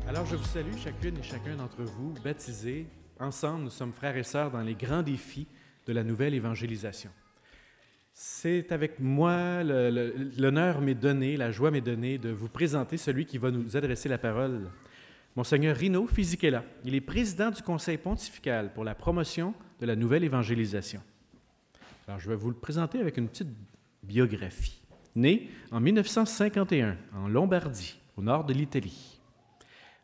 Alors, je vous salue chacune et chacun d'entre vous, baptisés. Ensemble, nous sommes frères et sœurs dans les grands défis de la nouvelle évangélisation. C'est avec moi, l'honneur m'est donné, la joie m'est donnée de vous présenter celui qui va nous adresser la parole, Monseigneur Rino Fisichella. Il est président du Conseil pontifical pour la promotion de la nouvelle évangélisation. Alors, je vais vous le présenter avec une petite biographie. Né en 1951 en Lombardie, au nord de l'Italie.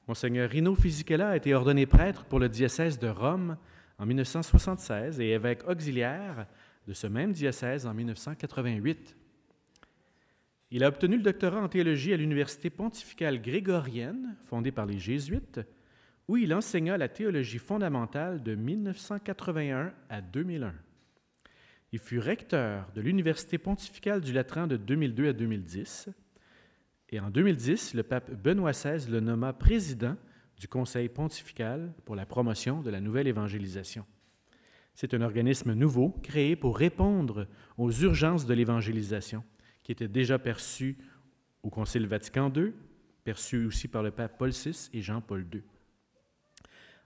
Monseigneur Rino Fisichella a été ordonné prêtre pour le diocèse de Rome en 1976 et évêque auxiliaire de ce même diocèse en 1988. Il a obtenu le doctorat en théologie à l'Université pontificale grégorienne, fondée par les Jésuites, où il enseigna la théologie fondamentale de 1981 à 2001. Il fut recteur de l'Université pontificale du Latran de 2002 à 2010. Et en 2010, le pape Benoît XVI le nomma président du Conseil pontifical pour la promotion de la nouvelle évangélisation. C'est un organisme nouveau créé pour répondre aux urgences de l'évangélisation, qui étaient déjà perçues au Concile Vatican II, perçues aussi par le pape Paul VI et Jean-Paul II.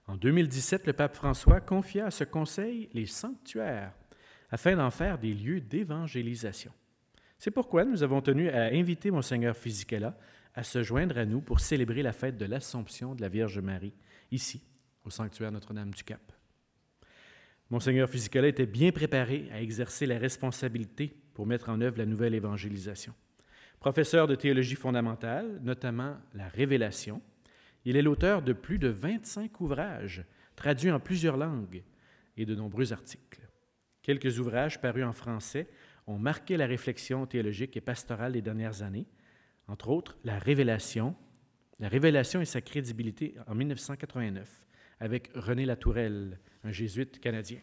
En 2017, le pape François confia à ce conseil les sanctuaires afin d'en faire des lieux d'évangélisation. C'est pourquoi nous avons tenu à inviter Monseigneur Fisichella à se joindre à nous pour célébrer la fête de l'Assomption de la Vierge Marie, ici, au sanctuaire Notre-Dame-du-Cap. Monseigneur Fisichella était bien préparé à exercer la responsabilité pour mettre en œuvre la nouvelle évangélisation. Professeur de théologie fondamentale, notamment la Révélation, il est l'auteur de plus de 25 ouvrages traduits en plusieurs langues et de nombreux articles. Quelques ouvrages parus en français ont marqué la réflexion théologique et pastorale des dernières années, entre autres la Révélation et sa crédibilité en 1989, avec René Latourelle, un jésuite canadien.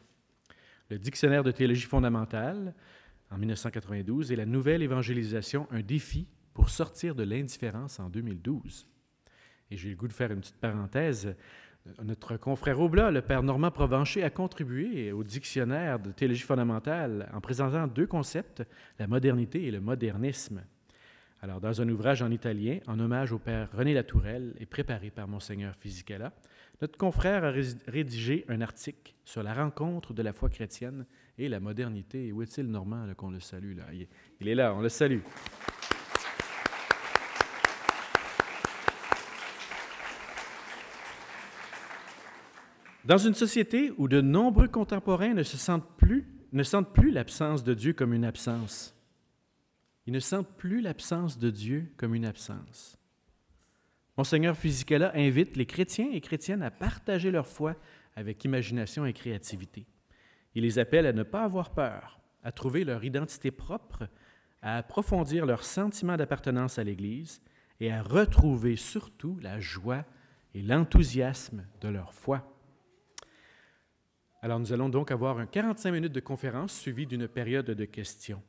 Le Dictionnaire de théologie fondamentale, en 1992, et la Nouvelle évangélisation, un défi pour sortir de l'indifférence en 2012. Et j'ai le goût de faire une petite parenthèse. Notre confrère Oblat, le père Normand Provencher, a contribué au dictionnaire de théologie fondamentale en présentant deux concepts, la modernité et le modernisme. Alors, dans un ouvrage en italien, en hommage au père René Latourelle et préparé par Monseigneur Fisichella, notre confrère a rédigé un article sur la rencontre de la foi chrétienne et la modernité. Et où est-il, Normand, qu'on le salue? Là? Il est là, on le salue. Dans une société où de nombreux contemporains ne sentent plus l'absence de Dieu comme une absence. Ils ne sentent plus l'absence de Dieu comme une absence. Monseigneur Fisichella invite les chrétiens et chrétiennes à partager leur foi avec imagination et créativité. Il les appelle à ne pas avoir peur, à trouver leur identité propre, à approfondir leur sentiment d'appartenance à l'Église et à retrouver surtout la joie et l'enthousiasme de leur foi. Alors, nous allons donc avoir 45 minutes de conférence suivie d'une période de questions.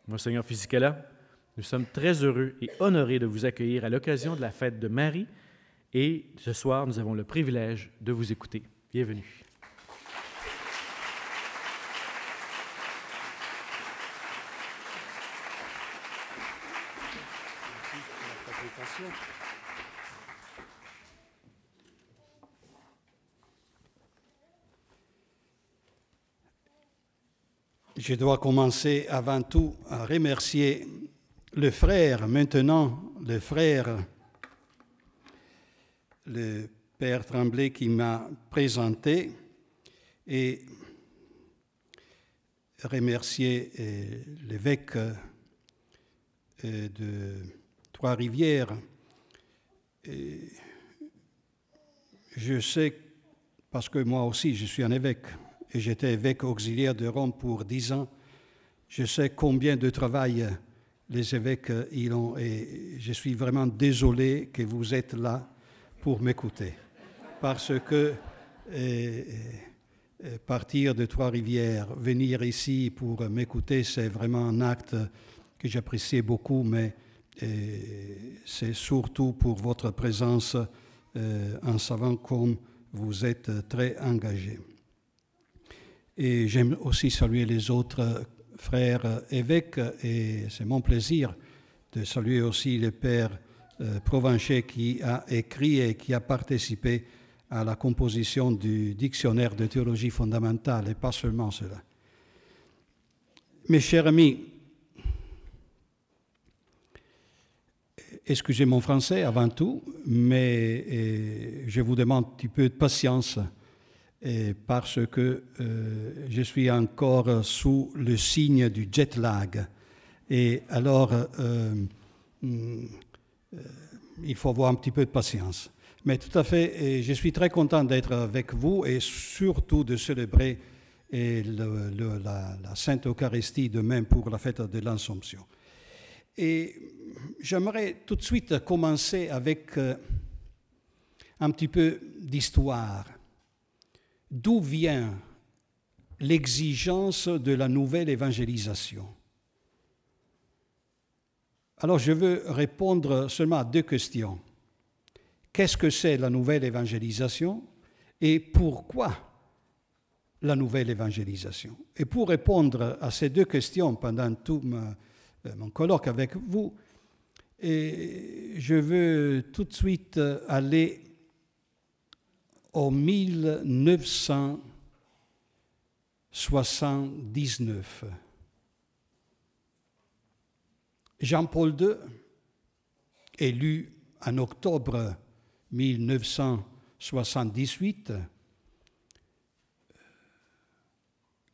Monseigneur Fisichella, nous sommes très heureux et honorés de vous accueillir à l'occasion de la fête de Marie et ce soir, nous avons le privilège de vous écouter. Bienvenue. Je dois commencer avant tout à remercier le frère, maintenant le frère, le père Tremblay qui m'a présenté et remercier l'évêque de Trois-Rivières. Je sais, parce que moi aussi je suis un évêque, et j'étais évêque auxiliaire de Rome pour 10 ans. Je sais combien de travail les évêques y ont et je suis vraiment désolé que vous êtes là pour m'écouter. Parce que partir de Trois-Rivières, venir ici pour m'écouter, c'est vraiment un acte que j'apprécie beaucoup, mais c'est surtout pour votre présence en savant comme vous êtes très engagés. Et j'aime aussi saluer les autres frères évêques et c'est mon plaisir de saluer aussi le père Provencher qui a écrit et qui a participé à la composition du dictionnaire de théologie fondamentale, et pas seulement cela. Mes chers amis, excusez mon français avant tout, mais je vous demande un petit peu de patience parce que je suis encore sous le signe du jet lag. Et alors, il faut avoir un petit peu de patience. Mais tout à fait, je suis très content d'être avec vous et surtout de célébrer la Sainte Eucharistie demain pour la fête de l'Assomption. Et j'aimerais tout de suite commencer avec un petit peu d'histoire. D'où vient l'exigence de la nouvelle évangélisation? Alors je veux répondre seulement à deux questions. Qu'est-ce que c'est la nouvelle évangélisation et pourquoi la nouvelle évangélisation? Et pour répondre à ces deux questions pendant tout mon colloque avec vous, je veux tout de suite aller en 1979. Jean-Paul II, élu en octobre 1978,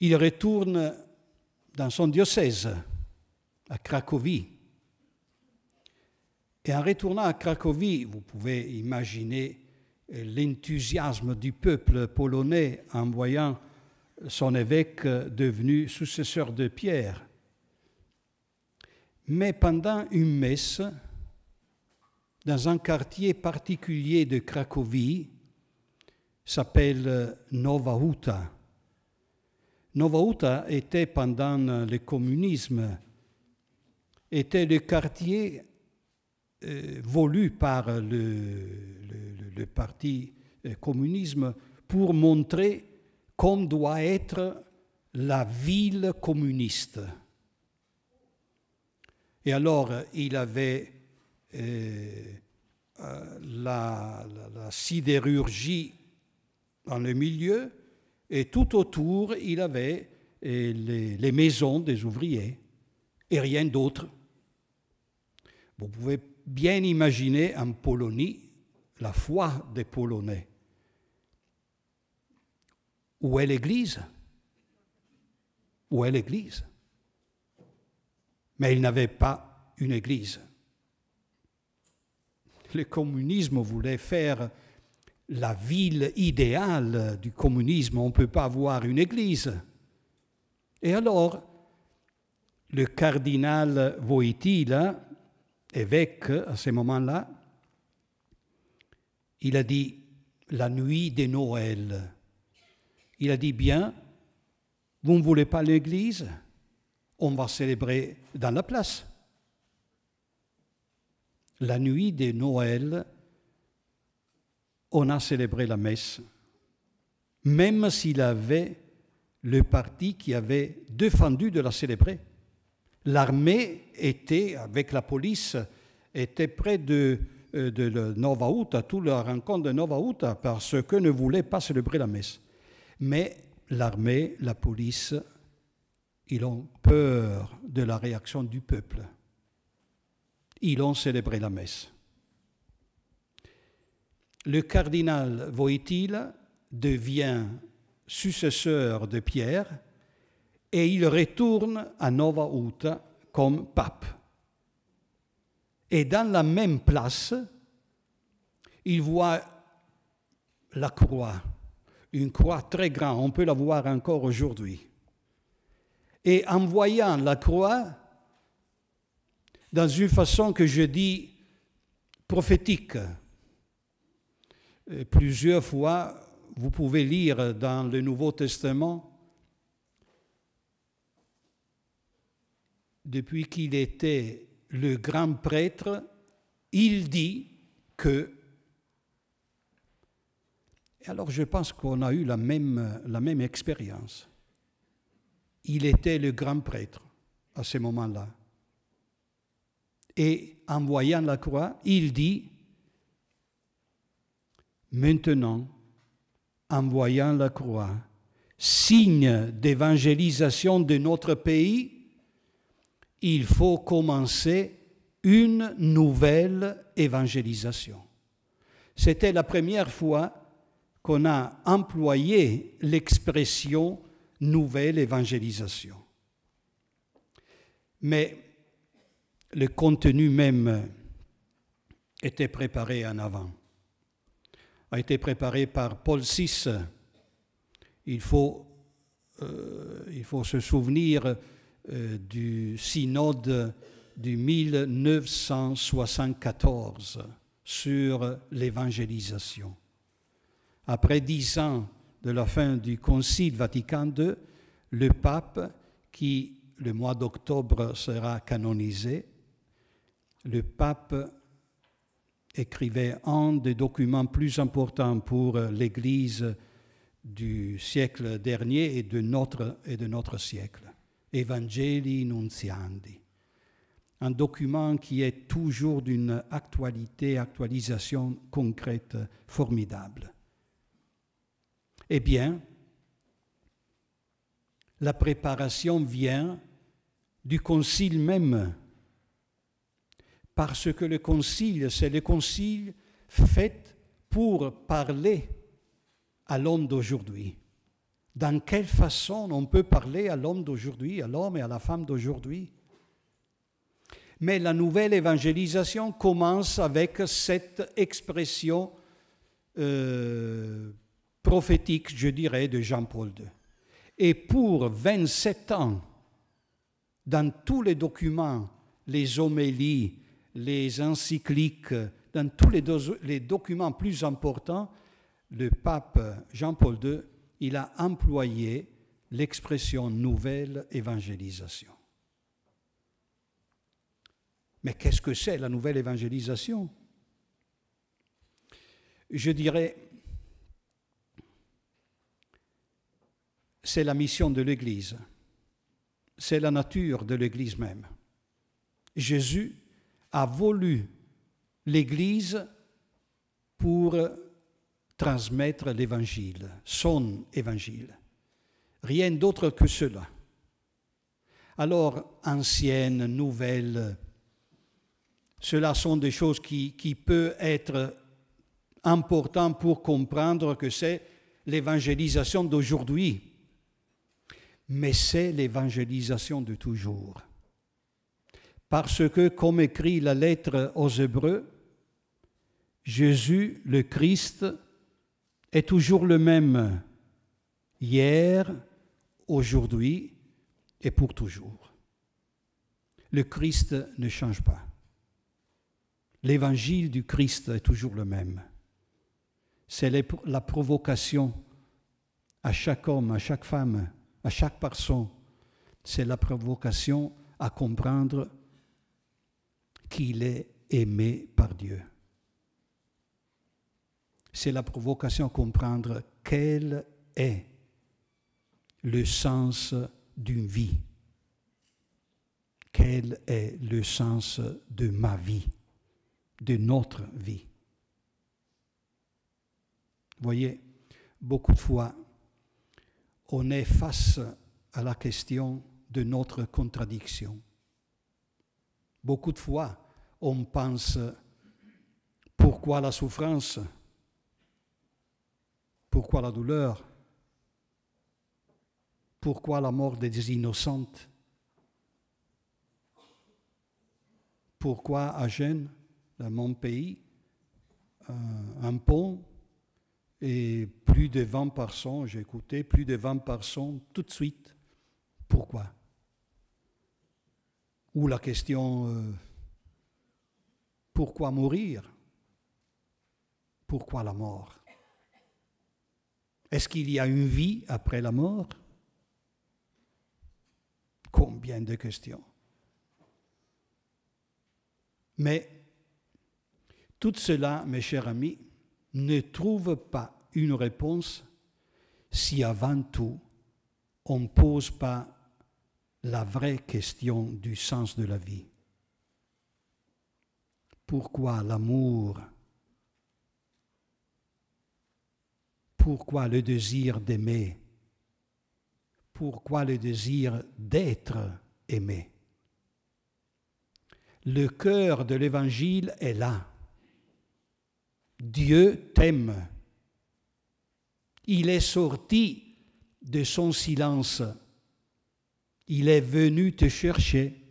il retourne dans son diocèse, à Cracovie. Et en retournant à Cracovie, vous pouvez imaginer l'enthousiasme du peuple polonais en voyant son évêque devenu successeur de Pierre. Mais pendant une messe, dans un quartier particulier de Cracovie, s'appelle Nowa Huta. Nowa Huta était pendant le communisme, était le quartier voulu par le parti communisme pour montrer comme doit être la ville communiste. Et alors, il avait la sidérurgie dans le milieu, et tout autour, il avait les maisons des ouvriers, et rien d'autre. Vous pouvez bien imaginer en Polonie la foi des Polonais. Où est l'Église? Où est l'Église? Mais il n'avait pas une église. Le communisme voulait faire la ville idéale du communisme. On ne peut pas avoir une église. Et alors, le cardinal Wojtyła, évêque à ce moment-là, il a dit la nuit de Noël. Il a dit bien, vous ne voulez pas l'église? On va célébrer dans la place. La nuit de Noël, on a célébré la messe, même s'il avait le parti qui avait défendu de la célébrer. L'armée était, avec la police, était près de Nowa Huta, toute la rencontre de Nowa Huta, parce que ne voulait pas célébrer la messe. Mais l'armée, la police, ils ont peur de la réaction du peuple. Ils ont célébré la messe. Le cardinal Wojtyła devient successeur de Pierre et il retourne à Nowa Huta comme pape. Et dans la même place, il voit la croix, une croix très grande, on peut la voir encore aujourd'hui. Et en voyant la croix, dans une façon que je dis prophétique, plusieurs fois, vous pouvez lire dans le Nouveau Testament, depuis qu'il était le grand prêtre, il dit que... Et alors je pense qu'on a eu la même expérience. Il était le grand prêtre à ce moment-là. Et en voyant la croix, il dit, maintenant, en voyant la croix, signe d'évangélisation de notre pays, il faut commencer une nouvelle évangélisation. C'était la première fois qu'on a employé l'expression nouvelle évangélisation. Mais le contenu même était préparé en avant, a été préparé par Paul VI. Il faut se souvenir du synode de 1974 sur l'évangélisation. Après 10 ans de la fin du Concile Vatican II, le pape, qui le mois d'octobre sera canonisé, le pape écrivait un des documents plus importants pour l'Église du siècle dernier et de notre siècle, Evangelii Nuntiandi. Un document qui est toujours d'une actualisation concrète formidable. Eh bien, la préparation vient du concile même, parce que le concile, c'est le concile fait pour parler à l'homme d'aujourd'hui. Dans quelle façon on peut parler à l'homme d'aujourd'hui, à l'homme et à la femme d'aujourd'hui? Mais la nouvelle évangélisation commence avec cette expression prophétique, je dirais, de Jean-Paul II. Et pour 27 ans, dans tous les documents, les homélies, les encycliques, dans tous les documents plus importants, le pape Jean-Paul II, il a employé l'expression nouvelle évangélisation. Mais qu'est-ce que c'est la nouvelle évangélisation? Je dirais, c'est la mission de l'Église, c'est la nature de l'Église même. Jésus a voulu l'Église pour transmettre l'Évangile, son Évangile. Rien d'autre que cela. Alors, anciennes, nouvelles, cela sont des choses qui peuvent être importantes pour comprendre que c'est l'évangélisation d'aujourd'hui. Mais c'est l'évangélisation de toujours. Parce que, comme écrit la lettre aux Hébreux, Jésus, le Christ, est toujours le même, hier, aujourd'hui et pour toujours. Le Christ ne change pas. L'évangile du Christ est toujours le même. C'est la provocation à chaque homme, à chaque femme, à chaque personne. C'est la provocation à comprendre qu'il est aimé par Dieu. C'est la provocation à comprendre quel est le sens d'une vie. Quel est le sens de ma vie, de notre vie. Vous voyez, beaucoup de fois, on est face à la question de notre contradiction. Beaucoup de fois, on pense, pourquoi la souffrance? Pourquoi la douleur? Pourquoi la mort des innocentes? Pourquoi à Gênes, dans mon pays, un pont et plus de 20 personnes, j'ai écouté, plus de 20 personnes tout de suite. Pourquoi? Ou la question, pourquoi mourir? Pourquoi la mort? Est-ce qu'il y a une vie après la mort? Combien de questions? Mais tout cela, mes chers amis, ne trouve pas une réponse si avant tout on ne pose pas la vraie question du sens de la vie. Pourquoi l'amour? Pourquoi le désir d'aimer? Pourquoi le désir d'être aimé? Le cœur de l'Évangile est là. Dieu t'aime. Il est sorti de son silence. Il est venu te chercher.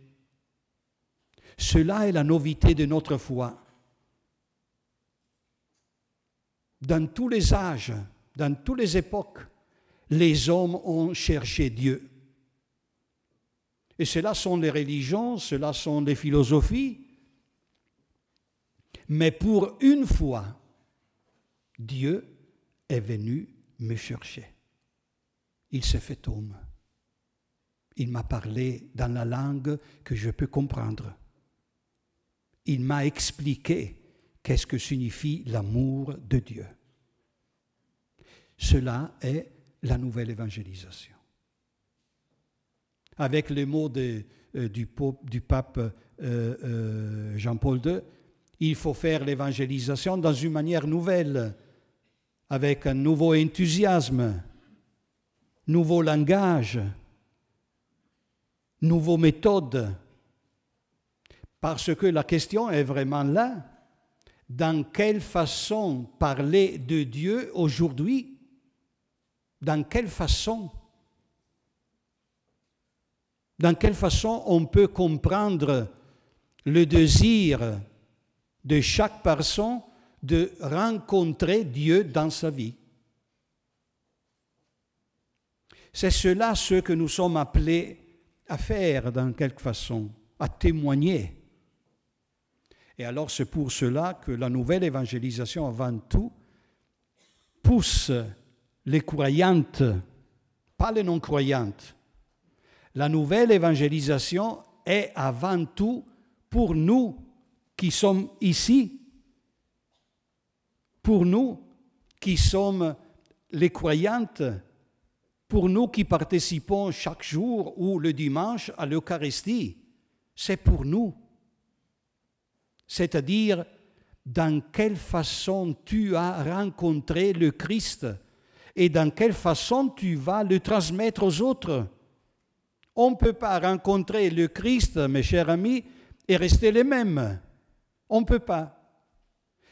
Cela est la novité de notre foi. Dans tous les âges, dans toutes les époques, les hommes ont cherché Dieu. Et cela sont les religions, cela sont les philosophies. Mais pour une fois, Dieu est venu me chercher. Il s'est fait homme. Il m'a parlé dans la langue que je peux comprendre. Il m'a expliqué qu'est-ce que signifie l'amour de Dieu. Cela est la nouvelle évangélisation. Avec les mots du pape Jean-Paul II, il faut faire l'évangélisation dans une manière nouvelle, avec un nouveau enthousiasme, nouveau langage, nouvelle méthode. Parce que la question est vraiment là. Dans quelle façon parler de Dieu aujourd'hui? Dans quelle façon? Dans quelle façon on peut comprendre le désir de chaque personne de rencontrer Dieu dans sa vie? C'est cela ce que nous sommes appelés à faire dans quelque façon, à témoigner. Et alors c'est pour cela que la nouvelle évangélisation avant tout pousse les croyantes, pas les non-croyantes. La nouvelle évangélisation est avant tout pour nous qui sommes ici, pour nous qui sommes les croyantes, pour nous qui participons chaque jour ou le dimanche à l'Eucharistie. C'est pour nous. C'est-à-dire, dans quelle façon tu as rencontré le Christ et dans quelle façon tu vas le transmettre aux autres. On ne peut pas rencontrer le Christ, mes chers amis, et rester les mêmes. On ne peut pas.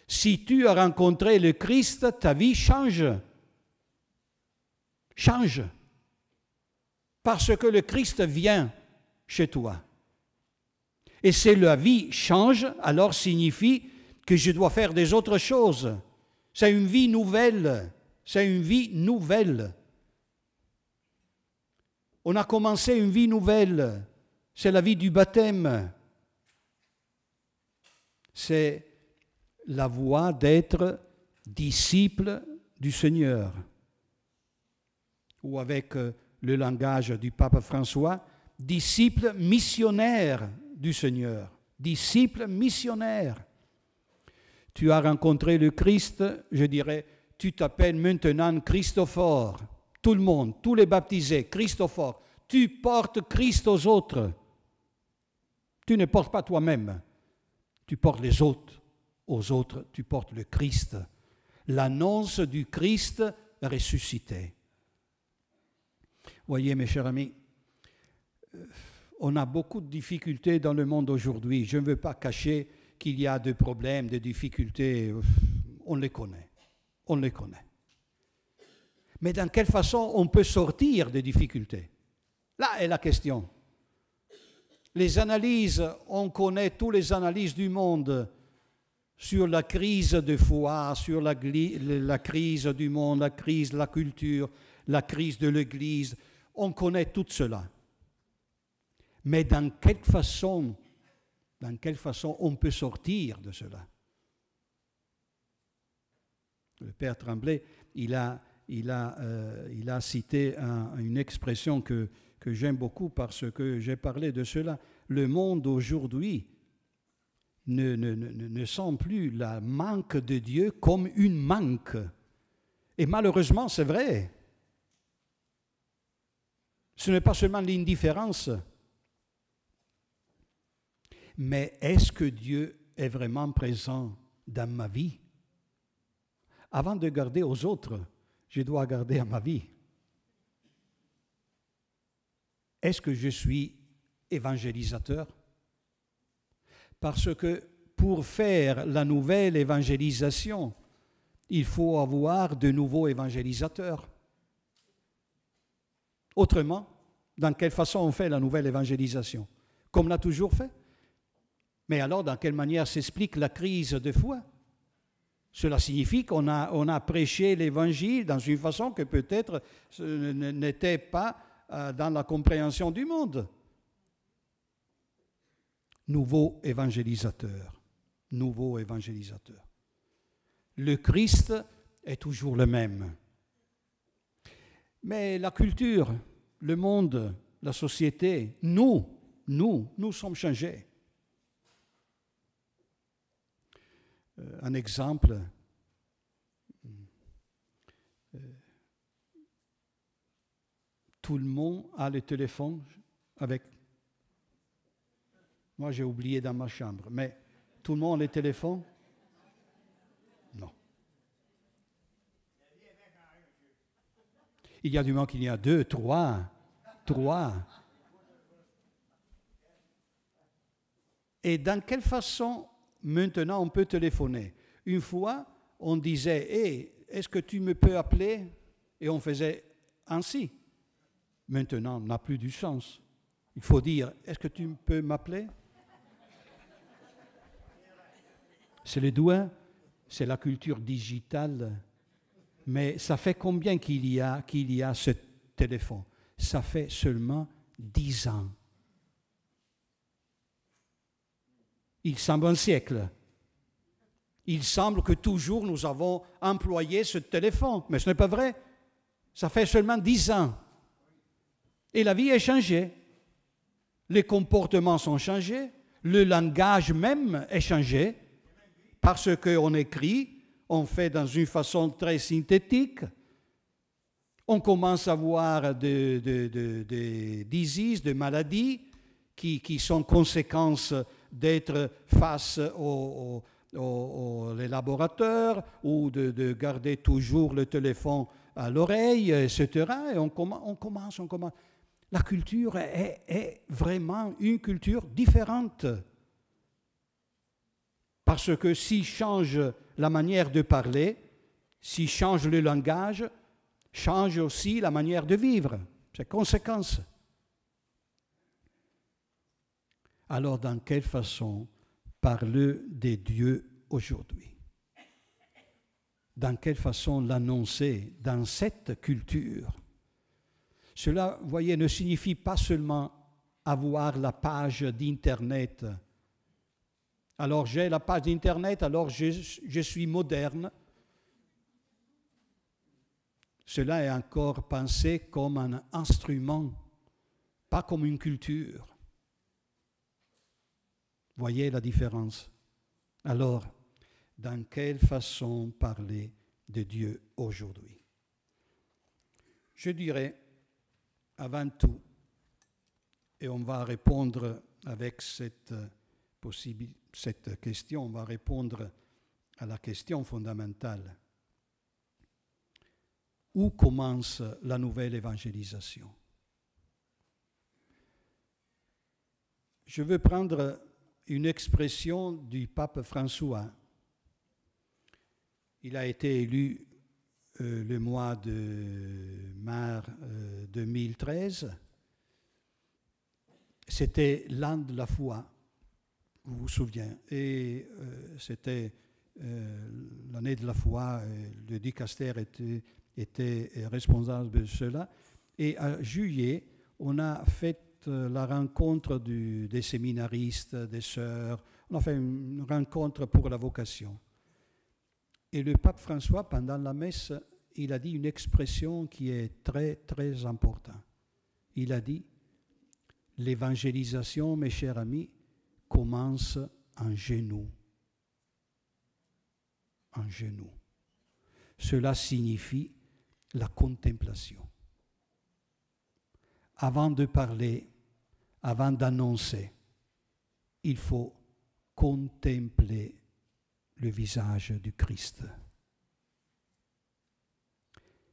Si tu as rencontré le Christ, ta vie change. Change. Parce que le Christ vient chez toi. Et si la vie change, alors signifie que je dois faire des autres choses. C'est une vie nouvelle. C'est une vie nouvelle. On a commencé une vie nouvelle. C'est la vie du baptême. C'est la voie d'être disciple du Seigneur. Ou avec le langage du pape François, disciple missionnaire du Seigneur. Disciple missionnaire. Tu as rencontré le Christ, je dirais, tu t'appelles maintenant Christophore. Tout le monde, tous les baptisés, Christophore. Tu portes Christ aux autres. Tu ne portes pas toi-même. Tu portes les autres. Aux autres, tu portes le Christ. L'annonce du Christ ressuscité. Voyez, mes chers amis, on a beaucoup de difficultés dans le monde aujourd'hui. Je ne veux pas cacher qu'il y a des problèmes, des difficultés. On les connaît. On les connaît. Mais dans quelle façon on peut sortir des difficultés? Là est la question. Les analyses, on connaît toutes les analyses du monde sur la crise de foi, sur la crise du monde, la crise de la culture, la crise de l'Église. On connaît tout cela. Mais dans quelle façon on peut sortir de cela? Le Père Tremblay, il a cité une expression que j'aime beaucoup parce que j'ai parlé de cela. Le monde aujourd'hui ne sent plus le manque de Dieu comme une manque. Et malheureusement, c'est vrai. Ce n'est pas seulement l'indifférence. Mais est-ce que Dieu est vraiment présent dans ma vie. Avant de garder aux autres, je dois garder à ma vie. Est-ce que je suis évangélisateur? Parce que pour faire la nouvelle évangélisation, il faut avoir de nouveaux évangélisateurs. Autrement, dans quelle façon on fait la nouvelle évangélisation? Comme on l'a toujours fait. Mais alors, dans quelle manière s'explique la crise de foi? Cela signifie qu'on a prêché l'Évangile dans une façon que peut-être n'était pas dans la compréhension du monde. Nouveau évangélisateur. Nouveau évangélisateur. Le Christ est toujours le même. Mais la culture, le monde, la société, nous sommes changés. Un exemple, tout le monde a le téléphone avec... Moi, j'ai oublié dans ma chambre, mais tout le monde a le téléphone? Non. Il y a du monde qu'il y a 2, 3. Et dans quelle façon maintenant on peut téléphoner? Une fois, on disait, hey, est-ce que tu me peux appeler? Et on faisait ainsi. Maintenant, ça n'a plus du sens. Il faut dire, est-ce que tu peux m'appeler? C'est les doigts, c'est la culture digitale. Mais ça fait combien qu'il y a ce téléphone? Ça fait seulement 10 ans. Il semble un siècle. Il semble que toujours nous avons employé ce téléphone, mais ce n'est pas vrai. Ça fait seulement 10 ans. Et la vie a changé. Les comportements sont changés. Le langage même est changé. Parce qu'on écrit, on fait dans une façon très synthétique. On commence à voir des diseases, des maladies qui sont conséquences d'être face aux laboratoires ou de garder toujours le téléphone à l'oreille, etc. Et on commence. La culture est vraiment une culture différente. Parce que s'il change la manière de parler, s'il change le langage, change aussi la manière de vivre. C'est conséquence. Alors, dans quelle façon parler de Dieu aujourd'hui? Dans quelle façon l'annoncer dans cette culture? Cela, vous voyez, ne signifie pas seulement avoir la page d'Internet. Alors, j'ai la page d'Internet, alors je suis moderne. Cela est encore pensé comme un instrument, pas comme une culture. Voyez la différence. Alors, dans quelle façon parler de Dieu aujourd'hui? Je dirais, avant tout, et on va répondre avec cette question, on va répondre à la question fondamentale. Où commence la nouvelle évangélisation? Je veux prendre une expression du pape François. Il a été élu le mois de mars 2013. C'était l'an de la foi, vous vous souvenez. Et c'était l'année de la foi, le dicaster était responsable de cela. Et en juillet, on a fait la rencontre des séminaristes, des sœurs. On a fait une rencontre pour la vocation. Et le pape François, pendant la messe, il a dit une expression qui est très, très importante. Il a dit, l'évangélisation, mes chers amis, commence en genoux. En genoux. Cela signifie la contemplation. Avant de parler, avant d'annoncer, il faut contempler le visage du Christ.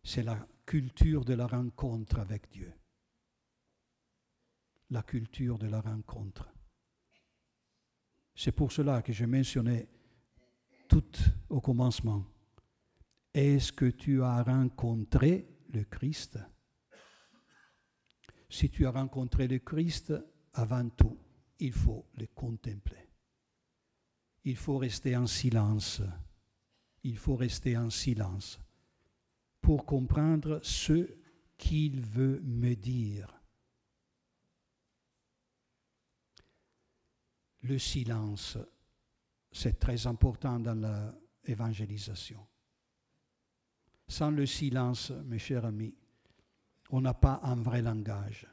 C'est la culture de la rencontre avec Dieu. La culture de la rencontre. C'est pour cela que je mentionnais tout au commencement. Est-ce que tu as rencontré le Christ? Si tu as rencontré le Christ, avant tout, il faut le contempler. Il faut rester en silence. Il faut rester en silence pour comprendre ce qu'il veut me dire. Le silence, c'est très important dans l'évangélisation. Sans le silence, mes chers amis, on n'a pas un vrai langage.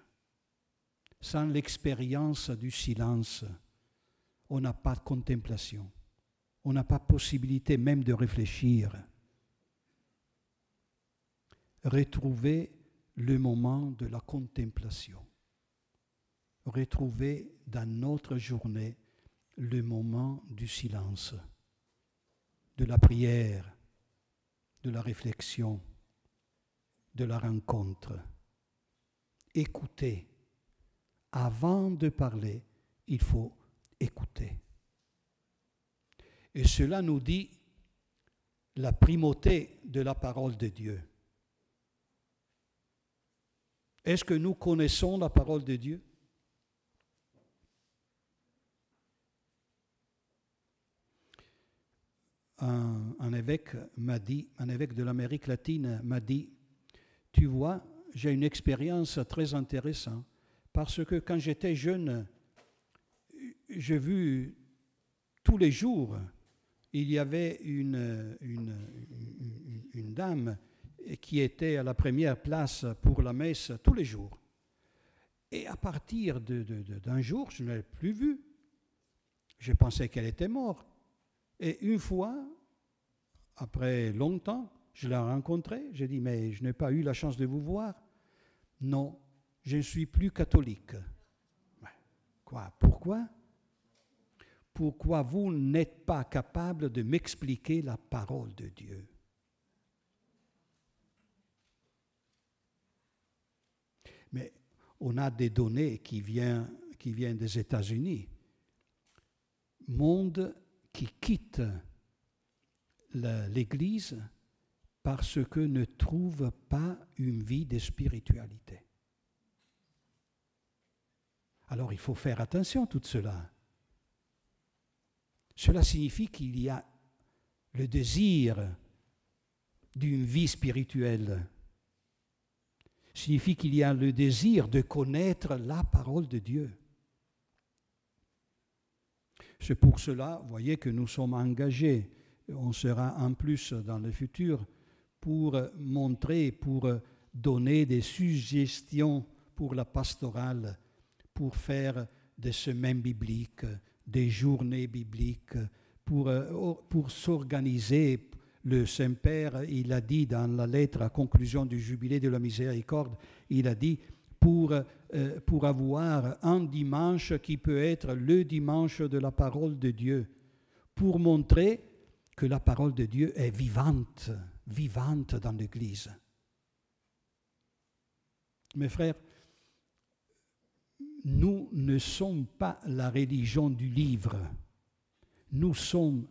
Sans l'expérience du silence, on n'a pas de contemplation. On n'a pas possibilité même de réfléchir. Retrouver le moment de la contemplation. Retrouver dans notre journée le moment du silence, de la prière, de la réflexion, de la rencontre. Écouter. Avant de parler, il faut écouter. Et cela nous dit la primauté de la parole de Dieu. Est-ce que nous connaissons la parole de Dieu? Un évêque m'a dit, un évêque de l'Amérique latine m'a dit, tu vois, j'ai une expérience très intéressante parce que quand j'étais jeune, j'ai vu tous les jours, il y avait une dame qui était à la première place pour la messe tous les jours. Et à partir d'un jour, je ne l'ai plus vue. Je pensais qu'elle était morte. Et une fois, après longtemps, je l'ai rencontrée. J'ai dit, mais je n'ai pas eu la chance de vous voir. Non, je ne suis plus catholique. Quoi? Pourquoi? Pourquoi vous n'êtes pas capable de m'expliquer la parole de Dieu? Mais on a des données qui viennent des États-Unis. Monde qui quitte l'Église parce que ne trouve pas une vie de spiritualité. Alors il faut faire attention à tout cela. Cela signifie qu'il y a le désir d'une vie spirituelle. Signifie qu'il y a le désir de connaître la parole de Dieu. C'est pour cela, vous voyez, que nous sommes engagés. On sera en plus dans le futur pour montrer, pour donner des suggestions pour la pastorale, pour faire des semaines bibliques, des journées bibliques, pour s'organiser. Le Saint-Père, il a dit dans la lettre à conclusion du Jubilé de la Miséricorde, il a dit pour avoir un dimanche qui peut être le dimanche de la parole de Dieu, pour montrer que la parole de Dieu est vivante, vivante dans l'Église. Mes frères, nous ne sommes pas la religion du livre, nous sommes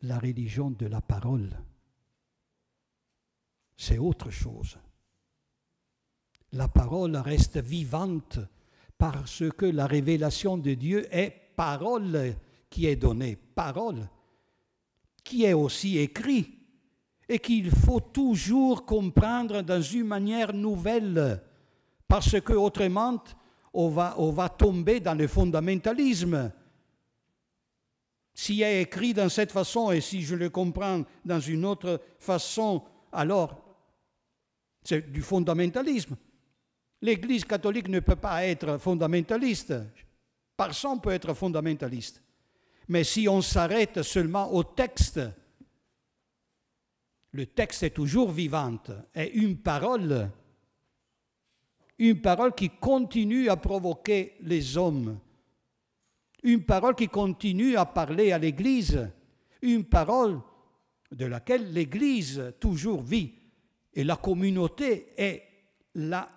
la religion de la parole. C'est autre chose. La parole reste vivante parce que la révélation de Dieu est parole qui est donnée, parole qui est aussi écrite et qu'il faut toujours comprendre dans une manière nouvelle parce que autrement on va tomber dans le fondamentalisme. S'il est écrit dans cette façon et si je le comprends dans une autre façon, alors c'est du fondamentalisme. L'Église catholique ne peut pas être fondamentaliste. Personne peut être fondamentaliste. Mais si on s'arrête seulement au texte, le texte est toujours vivante, est une parole qui continue à provoquer les hommes, une parole qui continue à parler à l'Église, une parole de laquelle l'Église toujours vit. Et la communauté est la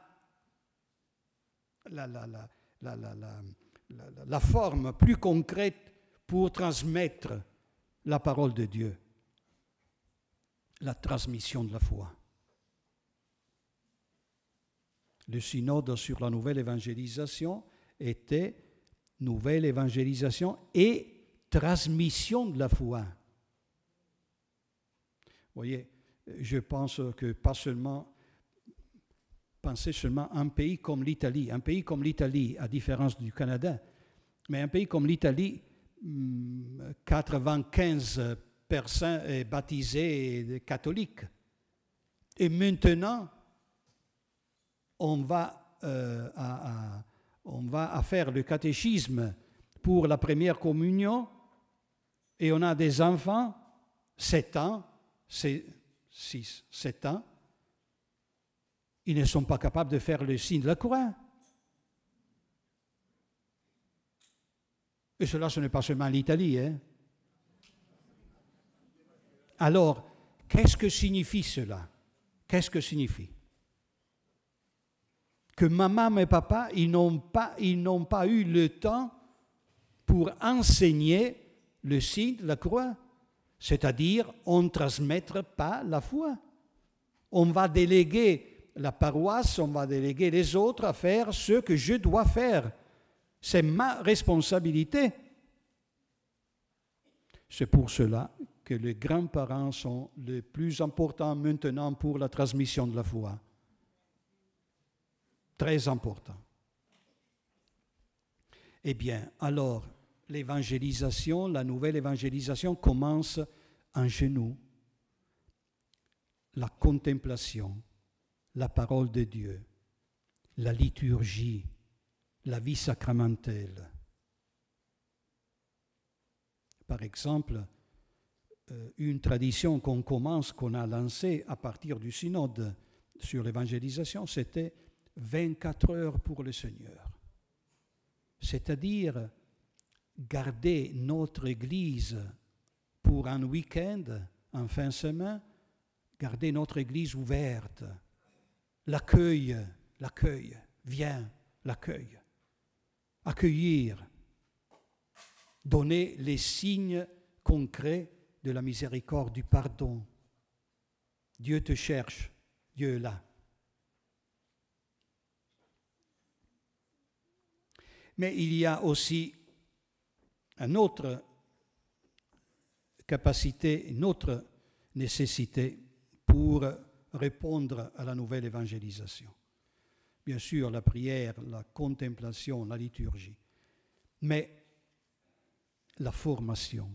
forme plus concrète pour transmettre la parole de Dieu, la transmission de la foi. Le synode sur la nouvelle évangélisation était nouvelle évangélisation et transmission de la foi. Vous voyez, je pense que pensez seulement à un pays comme l'Italie. Un pays comme l'Italie, à différence du Canada, mais un pays comme l'Italie, 95% baptisés catholiques. Et maintenant, on va faire le catéchisme pour la première communion et on a des enfants, 7 ans, 7 ans, ils ne sont pas capables de faire le signe de la croix. Et cela, ce n'est pas seulement l'Italie. Hein? Alors, qu'est-ce que signifie cela? Qu'est-ce que signifie? Que maman et papa, ils n'ont pas eu le temps pour enseigner le signe de la croix. C'est-à-dire, on ne transmettra pas la foi. On va déléguer la paroisse, on va déléguer les autres à faire ce que je dois faire. C'est ma responsabilité. C'est pour cela que les grands-parents sont les plus importants maintenant pour la transmission de la foi. Très important. Eh bien, alors, l'évangélisation, la nouvelle évangélisation commence en genoux. La contemplation, la parole de Dieu, la liturgie, la vie sacramentelle. Par exemple, une tradition qu'on a lancée à partir du synode sur l'évangélisation, c'était 24 heures pour le Seigneur. C'est-à-dire garder notre Église pour un week-end, en fin de semaine, garder notre Église ouverte. L'accueil, viens, l'accueil. Accueillir, donner les signes concrets de la miséricorde, du pardon. Dieu te cherche, Dieu est là. Mais il y a aussi une autre capacité, une autre nécessité pour répondre à la nouvelle évangélisation. Bien sûr, la prière, la contemplation, la liturgie, mais la formation,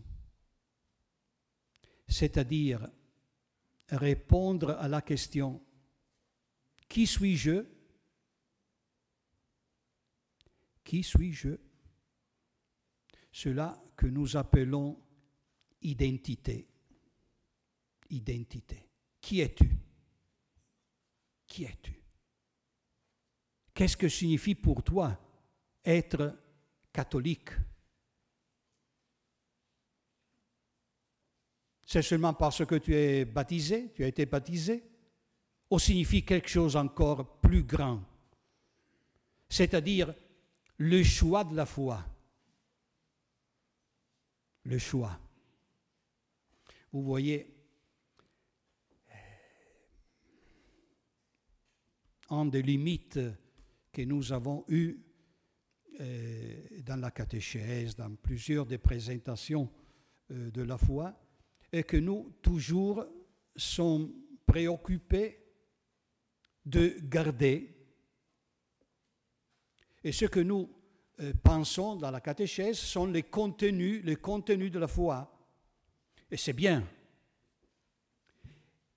c'est-à-dire répondre à la question « Qui suis-je » Qui suis-je? Cela que nous appelons identité. Identité. Qui es-tu? Qui es-tu? Qu'est-ce que signifie pour toi être catholique? C'est seulement parce que tu es baptisé, tu as été baptisé, ou signifie quelque chose encore plus grand? C'est-à-dire le choix de la foi. Le choix. Vous voyez, une des limites que nous avons eues dans la catéchèse, dans plusieurs des présentations de la foi, est que nous toujours sommes préoccupés de garder. Et ce que nous pensons dans la catéchèse sont les contenus de la foi. Et c'est bien.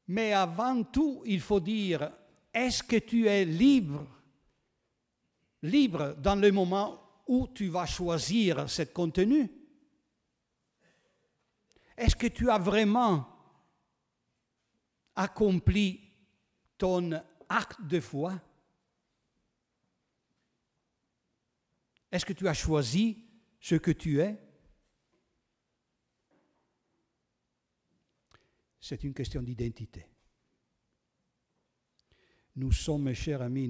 Mais avant tout, il faut dire, est-ce que tu es libre dans le moment où tu vas choisir ce contenu? Est-ce que tu as vraiment accompli ton acte de foi? Est-ce que tu as choisi ce que tu es? C'est une question d'identité. Nous sommes, mes chers amis,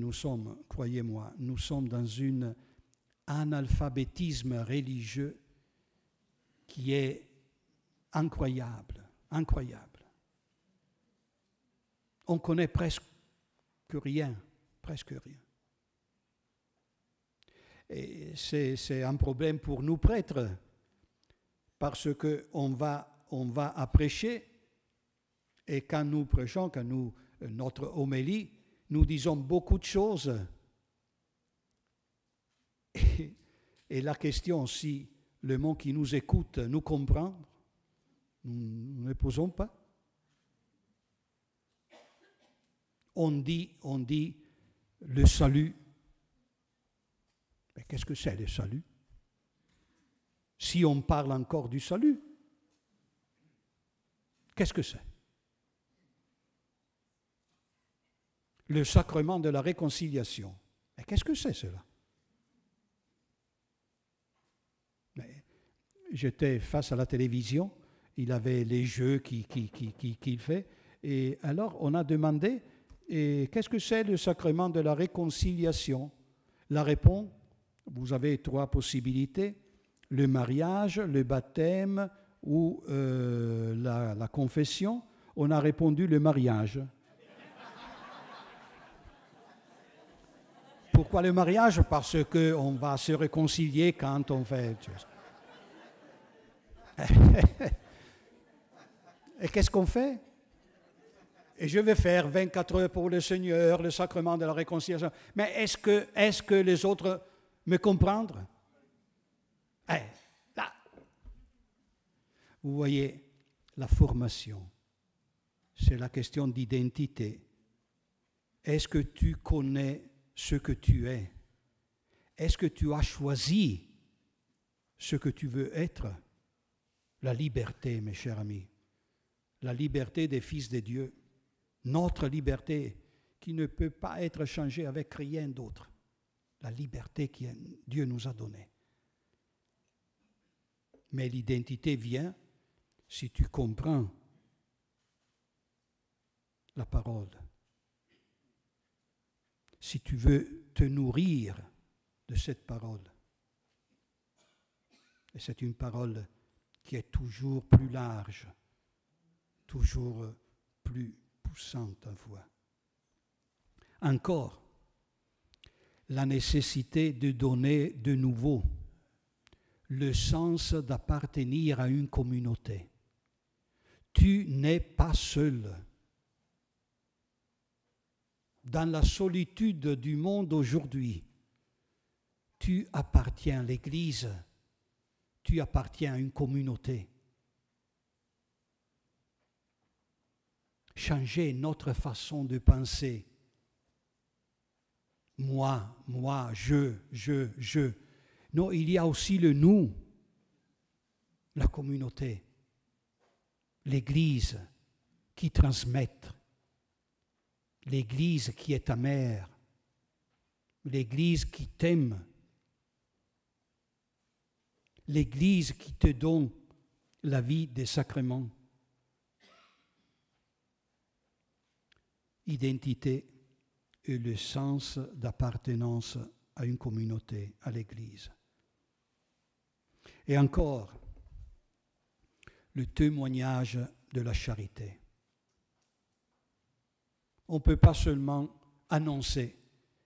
croyez-moi, nous sommes dans un analphabétisme religieux qui est incroyable. On connaît presque rien. Et c'est un problème pour nous prêtres, parce qu'on va à prêcher, et quand nous prêchons, notre homélie, nous disons beaucoup de choses. Et la question, si le monde qui nous écoute nous comprend, nous ne posons pas. On dit le salut. Mais qu'est-ce que c'est le salut? Si on parle encore du salut, qu'est-ce que c'est? Le sacrement de la réconciliation. Mais qu'est-ce que c'est cela? Mais j'étais face à la télévision, il avait les jeux qu'il fait, et alors on a demandé, et qu'est-ce que c'est le sacrement de la réconciliation? La réponse, vous avez 3 possibilités, le mariage, le baptême ou la confession. On a répondu le mariage. Pourquoi le mariage? Parce qu'on va se réconcilier quand on fait... Et qu'est-ce qu'on fait? Et je vais faire 24 heures pour le Seigneur, le sacrement de la réconciliation. Mais est-ce que les autres me comprennent? Là. Vous voyez, la formation, c'est la question d'identité. Est-ce que tu connais ce que tu es? Est-ce que tu as choisi ce que tu veux être? La liberté, mes chers amis, la liberté des fils de Dieu, notre liberté qui ne peut pas être changée avec rien d'autre, la liberté que Dieu nous a donnée. Mais l'identité vient si tu comprends la parole. Si tu veux te nourrir de cette parole. Et c'est une parole qui est toujours plus large, toujours plus poussante en foi. Encore, la nécessité de donner de nouveau le sens d'appartenir à une communauté. Tu n'es pas seul. Dans la solitude du monde aujourd'hui, tu appartiens à l'Église, tu appartiens à une communauté. Changer notre façon de penser. Moi, je. Non, il y a aussi le nous, la communauté, l'Église qui transmet, l'Église qui est ta mère, l'Église qui t'aime, l'Église qui te donne la vie des sacrements. Identité et le sens d'appartenance à une communauté, à l'Église. Et encore, le témoignage de la charité. On ne peut pas seulement annoncer,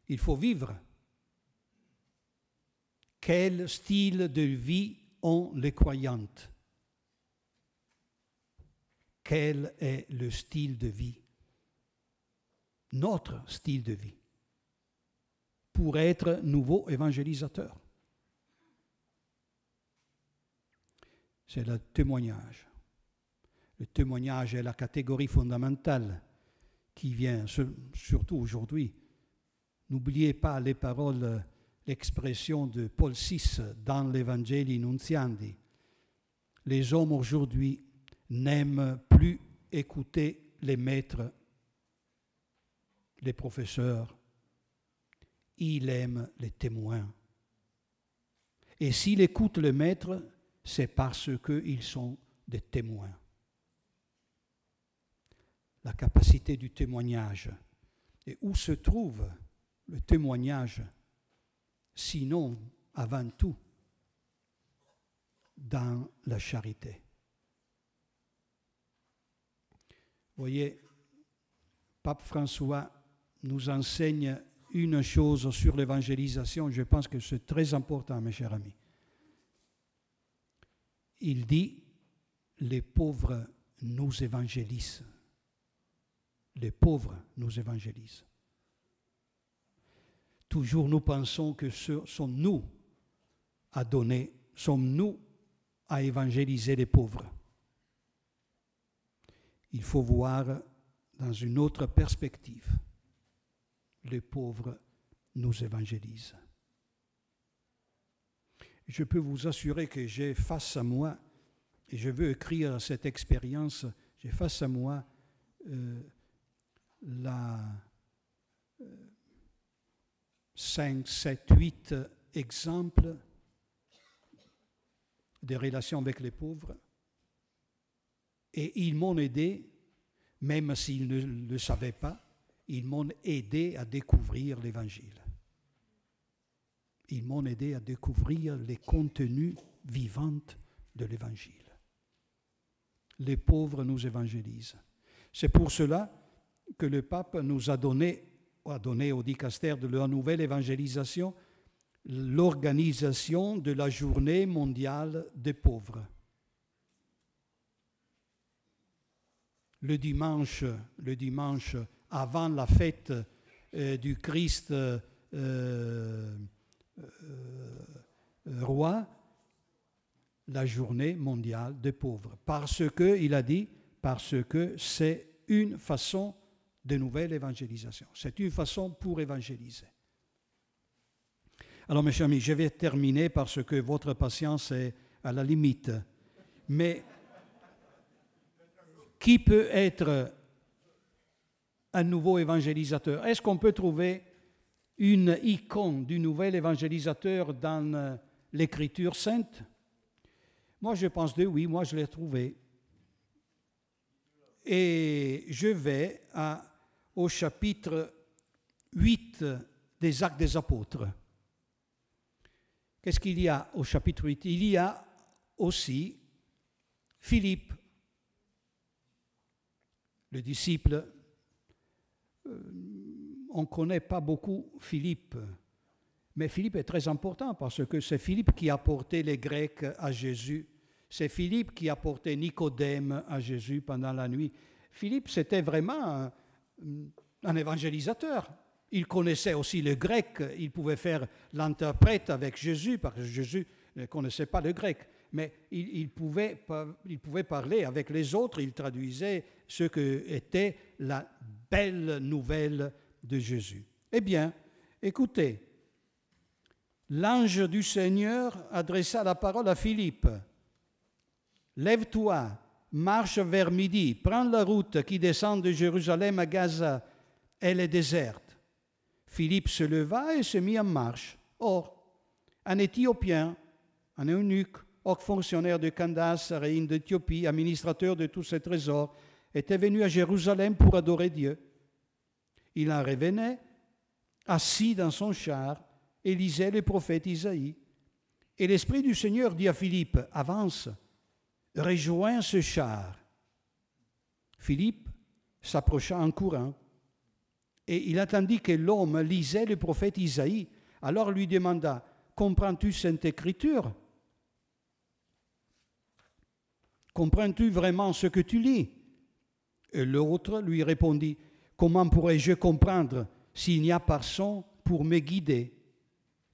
il faut vivre. Quel style de vie ont les croyantes? Quel est le style de vie? Notre style de vie pour être nouveau évangélisateur. C'est le témoignage. Le témoignage est la catégorie fondamentale qui vient, surtout aujourd'hui. N'oubliez pas les paroles, l'expression de Paul VI dans l'Evangelii Nuntiandi. Les hommes aujourd'hui n'aiment plus écouter les maîtres, les professeurs. Ils aiment les témoins. Et s'ils écoutent le Maître, c'est parce qu'ils sont des témoins. La capacité du témoignage. Et où se trouve le témoignage, sinon, avant tout, dans la charité. Vous voyez, Pape François nous enseigne une chose sur l'évangélisation, je pense que c'est très important, mes chers amis. Il dit, les pauvres nous évangélisent. Les pauvres nous évangélisent. Toujours nous pensons que sommes-nous à donner, sommes-nous à évangéliser les pauvres. Il faut voir dans une autre perspective. Les pauvres nous évangélisent. Je peux vous assurer que j'ai face à moi, et je veux écrire cette expérience, j'ai face à moi la 5, 7, 8 exemples des relations avec les pauvres. Et ils m'ont aidé, même s'ils ne le savaient pas, ils m'ont aidé à découvrir l'Évangile. Ils m'ont aidé à découvrir les contenus vivants de l'Évangile. Les pauvres nous évangélisent. C'est pour cela que le pape nous a donné au dicaster de la nouvelle évangélisation l'organisation de la journée mondiale des pauvres. Le dimanche avant la fête du Christ roi, la journée mondiale des pauvres. Parce que, il a dit, parce que c'est une façon de nouvelle évangélisation. C'est une façon pour évangéliser. Alors, mes chers amis, je vais terminer parce que votre patience est à la limite. Mais qui peut être un nouveau évangélisateur? Est-ce qu'on peut trouver une icône du nouvel évangélisateur dans l'Écriture sainte? Moi, je pense que oui, moi je l'ai trouvé. Et je vais au chapitre 8 des Actes des Apôtres. Qu'est-ce qu'il y a au chapitre 8? Il y a aussi Philippe, le disciple. On ne connaît pas beaucoup Philippe, mais Philippe est très important parce que c'est Philippe qui a porté les Grecs à Jésus. C'est Philippe qui a porté Nicodème à Jésus pendant la nuit. Philippe, c'était vraiment un évangélisateur. Il connaissait aussi le grec, il pouvait faire l'interprète avec Jésus, parce que Jésus ne connaissait pas le grec. Mais il pouvait parler avec les autres, il traduisait ce qu'était la belle nouvelle de Jésus. Eh bien, écoutez, l'ange du Seigneur adressa la parole à Philippe. « Lève-toi, marche vers midi, prends la route qui descend de Jérusalem à Gaza, elle est déserte. » Philippe se leva et se mit en marche. Or, un Éthiopien, un eunuque, haut fonctionnaire de Candace, reine d'Éthiopie, administrateur de tous ses trésors, était venu à Jérusalem pour adorer Dieu. Il en revenait, assis dans son char, et lisait le prophète Isaïe. Et l'Esprit du Seigneur dit à Philippe, « Avance, rejoins ce char. » Philippe s'approcha en courant, et il attendit que l'homme lisait le prophète Isaïe. Alors lui demanda, « Comprends-tu cette écriture? Comprends-tu vraiment ce que tu lis? » Et l'autre lui répondit, « Comment pourrais-je comprendre s'il n'y a personne pour me guider? »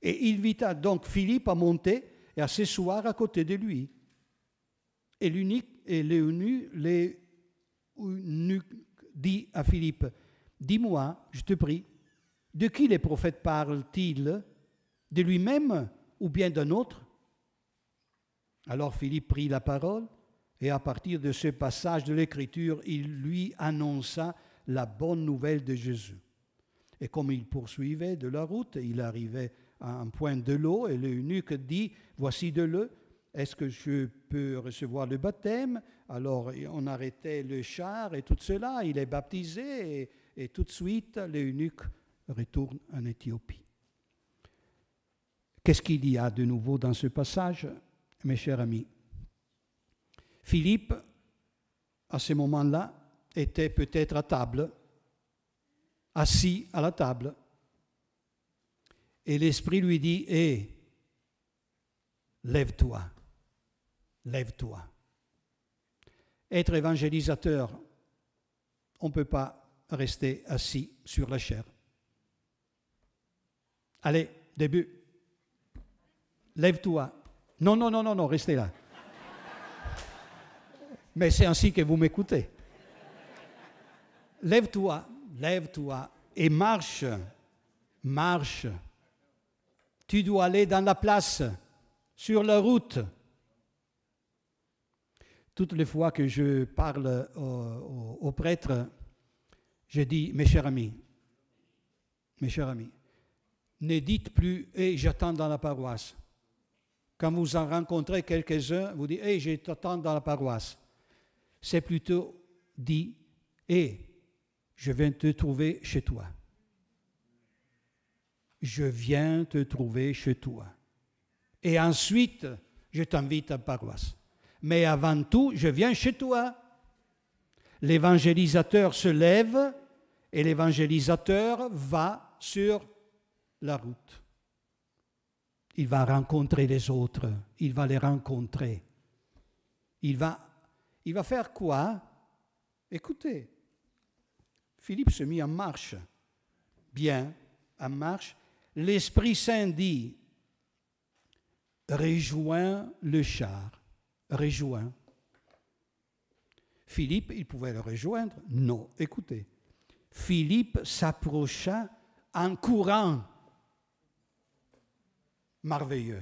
Et il invita donc Philippe à monter et à s'asseoir à côté de lui. Et l'eunuque dit à Philippe, « Dis-moi, je te prie, de qui les prophètes parlent-ils? De lui-même ou bien d'un autre? » Alors Philippe prit la parole, et à partir de ce passage de l'Écriture, il lui annonça la bonne nouvelle de Jésus. Et comme il poursuivait de la route, il arrivait un point de l'eau et l'eunuque dit, voici de l'eau, est-ce que je peux recevoir le baptême? Alors on arrêtait le char et tout cela, il est baptisé et tout de suite l'eunuque retourne en Éthiopie. Qu'est-ce qu'il y a de nouveau dans ce passage, mes chers amis? Philippe, à ce moment-là, était peut-être à table, assis à la table, et l'Esprit lui dit, hé, lève-toi, lève-toi. Être évangélisateur, on ne peut pas rester assis sur la chair. Allez, début. Lève-toi. Non, restez là. Mais c'est ainsi que vous m'écoutez. Lève-toi et marche. Marche. Tu dois aller dans la place, sur la route. Toutes les fois que je parle aux prêtres, je dis, mes chers amis, ne dites plus « Hey, j'attends dans la paroisse ». Quand vous en rencontrez quelques-uns, vous dites « Hey, je t'attends dans la paroisse ». C'est plutôt dit « Hey, je viens te trouver chez toi ». Je viens te trouver chez toi. Et ensuite, je t'invite à la paroisse. Mais avant tout, je viens chez toi. L'évangélisateur se lève et l'évangélisateur va sur la route. Il va rencontrer les autres, il va les rencontrer. Il va faire quoi? Écoutez, Philippe se mit en marche. Bien, en marche. L'Esprit Saint dit, rejoins le char, rejoins. Philippe, il pouvait le rejoindre? Non, écoutez. Philippe s'approcha en courant. Merveilleux.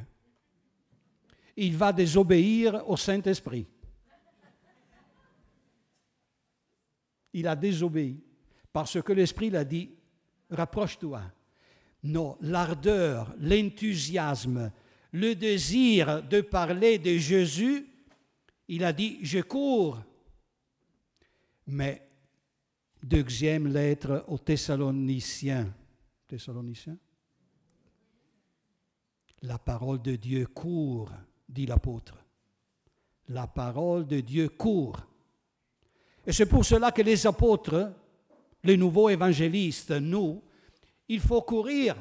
Il va désobéir au Saint-Esprit. Il a désobéi parce que l'Esprit l'a dit, rapproche-toi. Non, l'ardeur, l'enthousiasme, le désir de parler de Jésus, il a dit, je cours. Mais, deuxième lettre aux Thessaloniciens. La parole de Dieu court, dit l'apôtre. La parole de Dieu court. Et c'est pour cela que les apôtres, les nouveaux évangélistes, nous, il faut courir.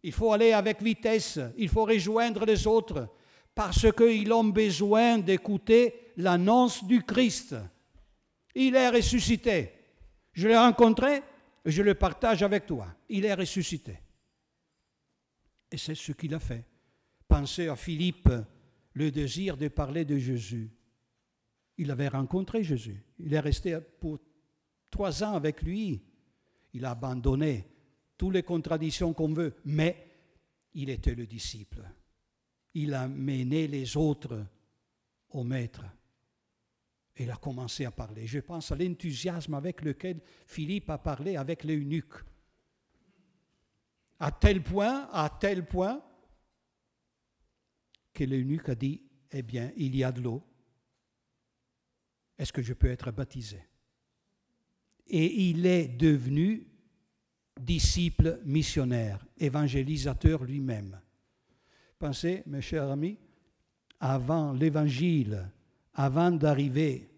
Il faut aller avec vitesse. Il faut rejoindre les autres parce qu'ils ont besoin d'écouter l'annonce du Christ. Il est ressuscité. Je l'ai rencontré, je le partage avec toi. Il est ressuscité. Et c'est ce qu'il a fait. Pensez à Philippe, le désir de parler de Jésus. Il avait rencontré Jésus. Il est resté pour 3 ans avec lui. Il a abandonné toutes les contradictions qu'on veut, mais il était le disciple. Il a mené les autres au maître. Et il a commencé à parler. Je pense à l'enthousiasme avec lequel Philippe a parlé avec l'eunuque. À tel point que l'eunuque a dit, eh bien, il y a de l'eau. Est-ce que je peux être baptisé? Et il est devenu disciple missionnaire, évangélisateur lui-même. Pensez, mes chers amis, avant l'évangile, avant d'arriver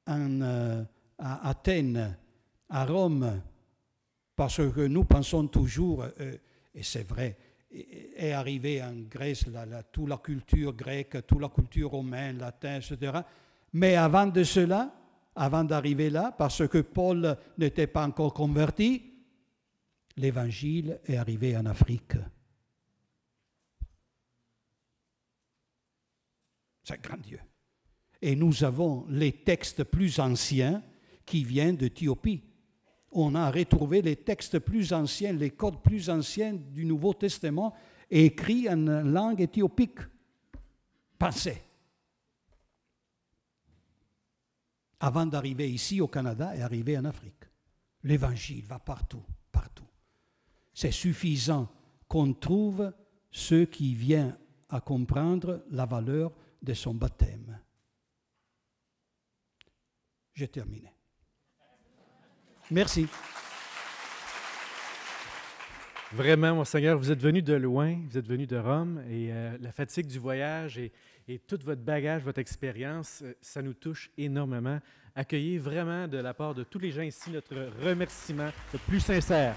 à Athènes, à Rome, parce que nous pensons toujours, et c'est vrai, est arrivé en Grèce, toute la culture grecque, toute la culture romaine, latin, etc. Mais avant de cela, avant d'arriver là, parce que Paul n'était pas encore converti, l'évangile est arrivé en Afrique. C'est grandiose. Et nous avons les textes plus anciens qui viennent d'Éthiopie. On a retrouvé les textes plus anciens, les codes plus anciens du Nouveau Testament écrits en langue éthiopique. Pensez. Avant d'arriver ici au Canada et arriver en Afrique. L'évangile va partout, partout. c'est suffisant qu'on trouve ce qui vient à comprendre la valeur de son baptême. J'ai terminé. Merci. Vraiment, Monseigneur, vous êtes venu de loin, vous êtes venu de Rome, et la fatigue du voyage et tout votre bagage, votre expérience, ça nous touche énormément. Accueillez vraiment de la part de tous les gens ici notre remerciement le plus sincère.